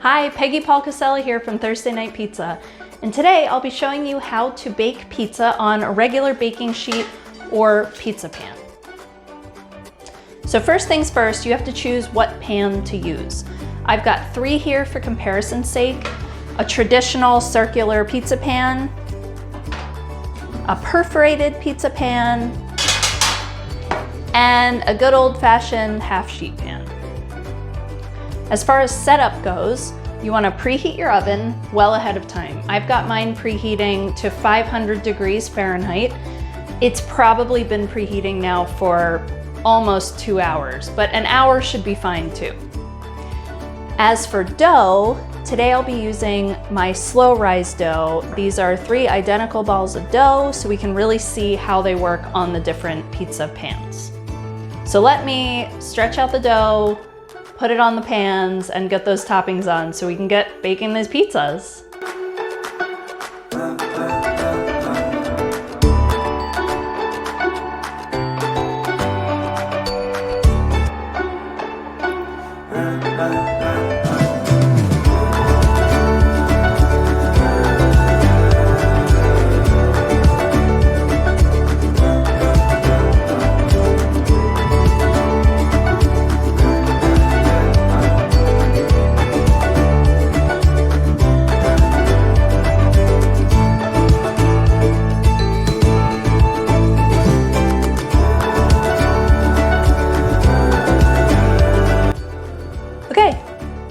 Hi, Peggy Paul Casella here from Thursday Night Pizza. And today I'll be showing you how to bake pizza on a regular baking sheet or pizza pan. So first things first, you have to choose what pan to use. I've got 3 here for comparison's sake: a traditional circular pizza pan, a perforated pizza pan, and a good old-fashioned half-sheet pan. As far as setup goes, you want to preheat your oven well ahead of time. I've got mine preheating to 500 degrees Fahrenheit. It's probably been preheating now for almost 2 hours, but an hour should be fine too. As for dough, today I'll be using my slow rise dough. These are 3 identical balls of dough, so we can really see how they work on the different pizza pans. So let me stretch out the dough, put it on the pans, and get those toppings on so we can get baking these pizzas.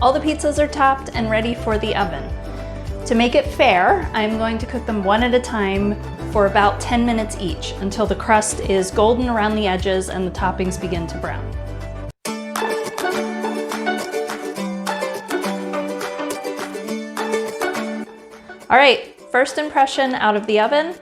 All the pizzas are topped and ready for the oven. To make it fair, I'm going to cook them one at a time for about 10 minutes each until the crust is golden around the edges and the toppings begin to brown. All right, first impression out of the oven.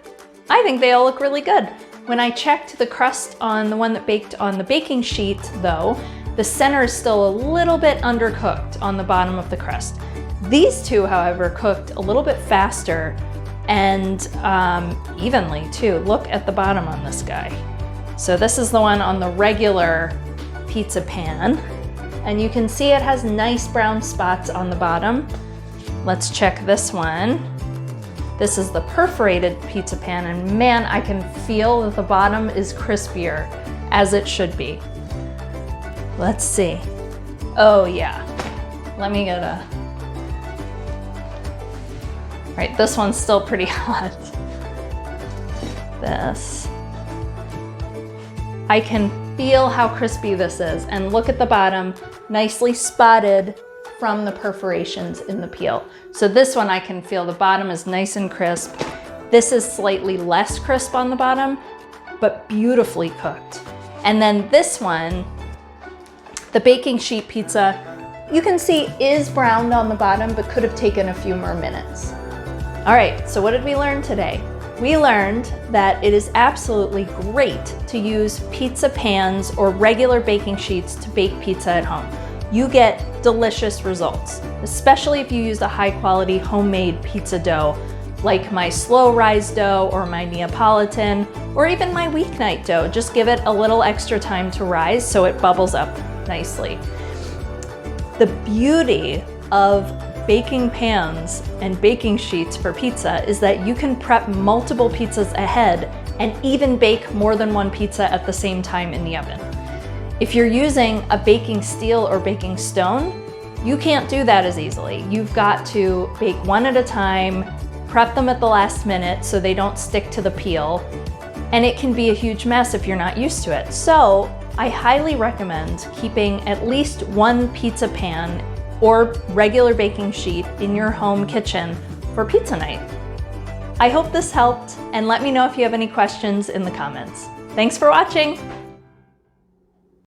I think they all look really good. When I checked the crust on the one that baked on the baking sheet though, the center is still a little bit undercooked on the bottom of the crust. These two, however, cooked a little bit faster and evenly too. Look at the bottom on this guy. So this is the one on the regular pizza pan, and you can see it has nice brown spots on the bottom. Let's check this one. This is the perforated pizza pan, and man, I can feel that the bottom is crispier, as it should be. Let's see. Oh yeah, let me get a... All right, this one's still pretty hot. This. I can feel how crispy this is, and look at the bottom, nicely spotted from the perforations in the peel. So this one I can feel the bottom is nice and crisp. This is slightly less crisp on the bottom, but beautifully cooked. And then this one, the baking sheet pizza, you can see is browned on the bottom, but could have taken a few more minutes. All right, so what did we learn today? We learned that it is absolutely great to use pizza pans or regular baking sheets to bake pizza at home. You get delicious results, especially if you use a high quality homemade pizza dough, like my slow rise dough or my Neapolitan, or even my weeknight dough. Just give it a little extra time to rise so it bubbles up nicely. The beauty of baking pans and baking sheets for pizza is that you can prep multiple pizzas ahead and even bake more than one pizza at the same time in the oven. If you're using a baking steel or baking stone, you can't do that as easily. You've got to bake one at a time, prep them at the last minute so they don't stick to the peel, and it can be a huge mess if you're not used to it. So I highly recommend keeping at least one pizza pan or regular baking sheet in your home kitchen for pizza night. I hope this helped, and let me know if you have any questions in the comments. Thanks for watching.